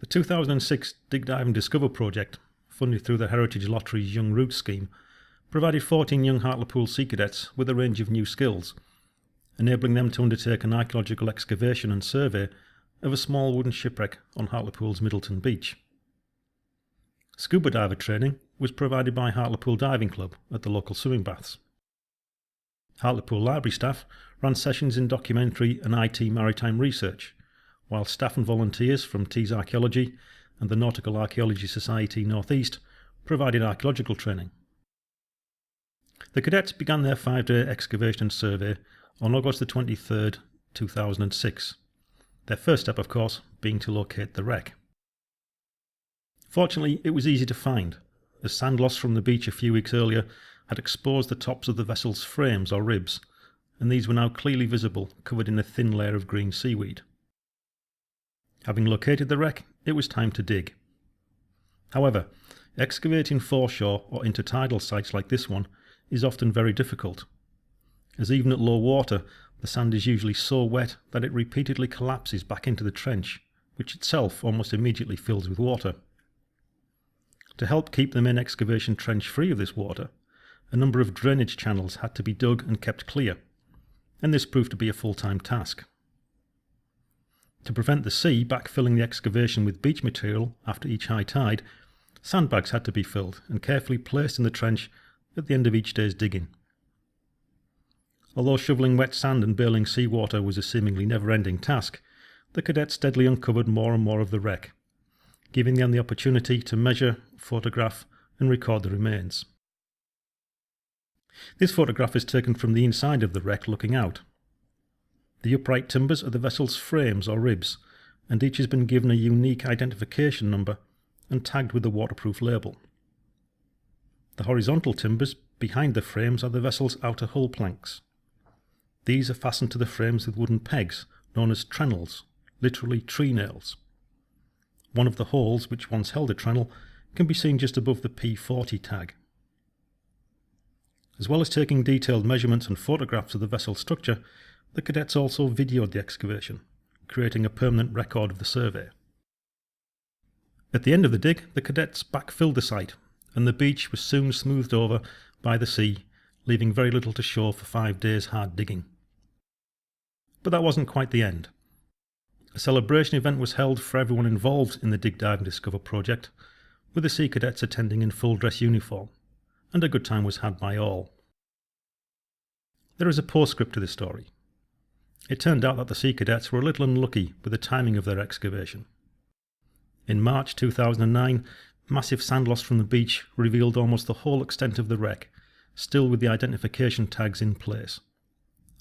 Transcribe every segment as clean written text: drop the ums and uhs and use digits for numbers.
2006 Dig Dive and Discover project, funded through the Heritage Lottery's Young Roots scheme, provided 14 young Hartlepool Sea Cadets with a range of new skills, enabling them to undertake an archaeological excavation and survey of a small wooden shipwreck on Hartlepool's Middleton Beach. Scuba diver training was provided by Hartlepool Diving Club at the local swimming baths. Hartlepool library staff ran sessions in documentary and IT maritime research, while staff and volunteers from Tees Archaeology and the Nautical Archaeology Society North-East provided archaeological training. The cadets began their 5-day excavation and survey on August 23, 2006, their first step, of course, being to locate the wreck. Fortunately, it was easy to find, as sand loss from the beach a few weeks earlier had exposed the tops of the vessel's frames or ribs, and these were now clearly visible, covered in a thin layer of green seaweed. Having located the wreck, it was time to dig. However, excavating foreshore or intertidal sites like this one is often very difficult, as even at low water, the sand is usually so wet that it repeatedly collapses back into the trench, which itself almost immediately fills with water. To help keep the main excavation trench free of this water, a number of drainage channels had to be dug and kept clear, and this proved to be a full-time task. To prevent the sea backfilling the excavation with beach material after each high tide, sandbags had to be filled and carefully placed in the trench at the end of each day's digging. Although shovelling wet sand and bailing seawater was a seemingly never-ending task, the cadets steadily uncovered more and more of the wreck, giving them the opportunity to measure, photograph and record the remains. This photograph is taken from the inside of the wreck looking out. The upright timbers are the vessel's frames or ribs, and each has been given a unique identification number and tagged with a waterproof label. The horizontal timbers behind the frames are the vessel's outer hull planks. These are fastened to the frames with wooden pegs known as trennels, literally tree nails. One of the holes, which once held a trennel, can be seen just above the P40 tag. As well as taking detailed measurements and photographs of the vessel structure, the cadets also videoed the excavation, creating a permanent record of the survey. At the end of the dig, the cadets backfilled the site, and the beach was soon smoothed over by the sea, leaving very little to show for 5 days' hard digging. But that wasn't quite the end. A celebration event was held for everyone involved in the Dig Dive and Discover project, with the Sea Cadets attending in full dress uniform, and a good time was had by all. There is a postscript to this story. It turned out that the Sea Cadets were a little unlucky with the timing of their excavation. In March 2009, massive sand loss from the beach revealed almost the whole extent of the wreck, still with the identification tags in place,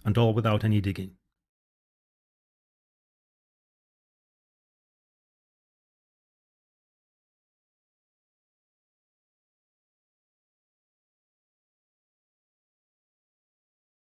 and all without any digging.